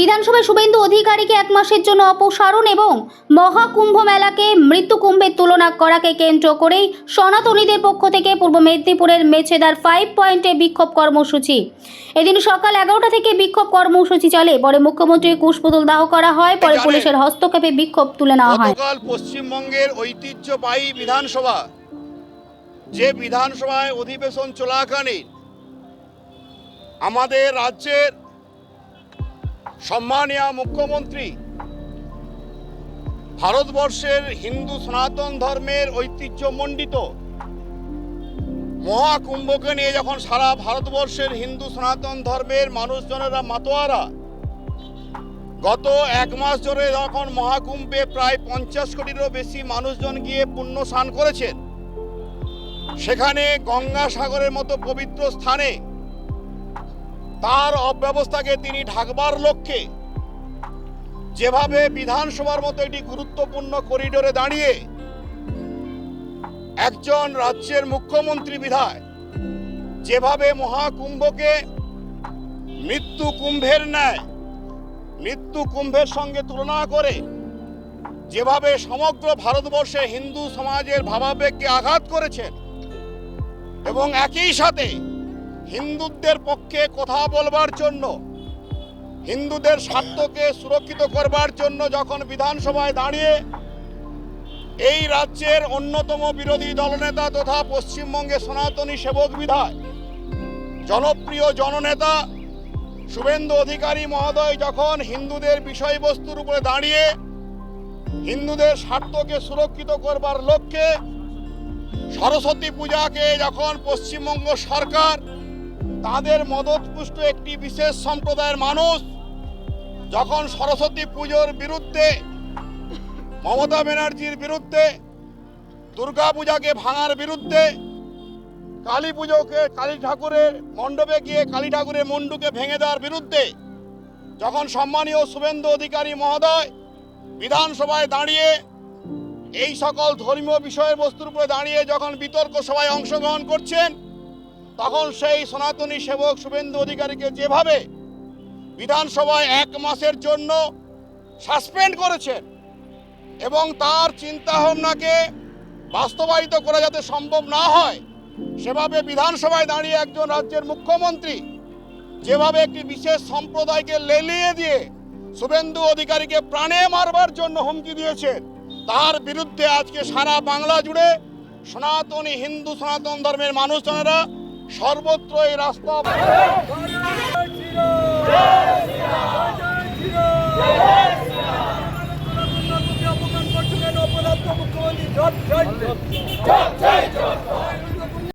বিধানসভায় শুভেন্দু অধিকারীকে 1 মাসের জন্য অপসারণ এবং মহাকুম্ভ মেলাকে মৃত্যুকুম্ভের তুলনা করাকে কেন্দ্র করেই সনাতনীদের পক্ষ থেকে পূর্ব মেদিনীপুরের মেছেদার 5 পয়েন্টে বিক্ষোভ কর্মসূচি। এদিন সকাল 11টা থেকে বিক্ষোভ কর্মসূচি চলে। পরে মুখ্যমন্ত্রীর কুশপুতুল দাহ করা হয়, পরে পুলিশের হস্তক্ষেপে বিক্ষোভ তুলে নেওয়া হয়। গতকাল পশ্চিমবঙ্গের ঐতিহ্যবাহী বিধানসভা, যে বিধানসভায় অধিবেশন চলাকালীন আমাদের রাজ্যের সম্মানীয় মুখ্যমন্ত্রী ভারতবর্ষের হিন্দু সনাতন ধর্মের ঐতিহ্যমণ্ডিত মহাকুম্ভকে নিয়ে যখন সারা ভারতবর্ষের হিন্দু সনাতন ধর্মের মানুষজনেরা মাতোয়ারা, গত 1 মাস ধরে যখন মহাকুম্ভে প্রায় 50 কোটিরও বেশি মানুষজন গিয়ে পুণ্য স্নান করেছেন, সেখানে গঙ্গাসাগরের মতো পবিত্র স্থানে তার অব্যবস্থাকে তিনি ঢাকবার লক্ষ্যে যেভাবে বিধানসভার মতো একটি গুরুত্বপূর্ণ করিডোরে দাঁড়িয়ে একজন রাজ্যের মুখ্যমন্ত্রী বিধায় যেভাবে মহাকুম্ভকে মৃত্যু কুম্ভের ন্যায় মৃত্যু কুম্ভের সঙ্গে তুলনা করে যেভাবে সমগ্র ভারতবর্ষে হিন্দু সমাজের ভাবাবেগকে আঘাত করেছেন এবং একই সাথে হিন্দুদের পক্ষে কথা বলবার জন্য, হিন্দুদের স্বার্থকে সুরক্ষিত করবার জন্য যখন বিধানসভায় দাঁড়িয়ে এই রাজ্যের অন্যতম বিরোধী দলনেতা তথা পশ্চিমবঙ্গে সনাতনী সেবক বিধায় জনপ্রিয় জননেতা শুভেন্দু অধিকারী মহোদয় যখন হিন্দুদের বিষয়বস্তুর উপরে দাঁড়িয়ে হিন্দুদের স্বার্থকে সুরক্ষিত করবার লক্ষ্যে সরস্বতী পূজাকে যখন পশ্চিমবঙ্গ সরকার তাদের মদতপুষ্ট একটি বিশেষ সম্প্রদায়ের মানুষ যখন সরস্বতী পুজোর বিরুদ্ধে, মমতা ব্যানার্জির বিরুদ্ধে, দুর্গা পূজাকে ভাঙার বিরুদ্ধে, কালী পুজোকে, কালী ঠাকুরের মণ্ডপে গিয়ে কালী ঠাকুরের মণ্ডপকে ভেঙে দেওয়ার বিরুদ্ধে যখন সম্মানীয় শুভেন্দু অধিকারী মহোদয় বিধানসভায় দাঁড়িয়ে এই সকল ধর্মীয় বিষয়ের বস্তুর উপরে দাঁড়িয়ে যখন বিতর্ক সভায় অংশগ্রহণ করছেন, তখন সেই সনাতনী সেবক শুভেন্দু অধিকারীকে যেভাবে বিধানসভায় 1 মাসের জন্য সাসপেন্ড করেছেন এবং তার চিন্তাভাবনাকে বাস্তবায়িত করা যাতে সম্ভব না হয়, সেভাবে বিধানসভায় দাঁড়িয়ে একজন রাজ্যের মুখ্যমন্ত্রী যেভাবে একটি বিশেষ সম্প্রদায়কে লেলিয়ে দিয়ে শুভেন্দু অধিকারীকে প্রাণে মারবার জন্য হুমকি দিয়েছেন, তার বিরুদ্ধে আজকে সারা বাংলা জুড়ে সনাতনী হিন্দু সনাতন ধর্মের মানুষজনেরা সর্বত্র এই রাস্তা মুখ্যমন্ত্রী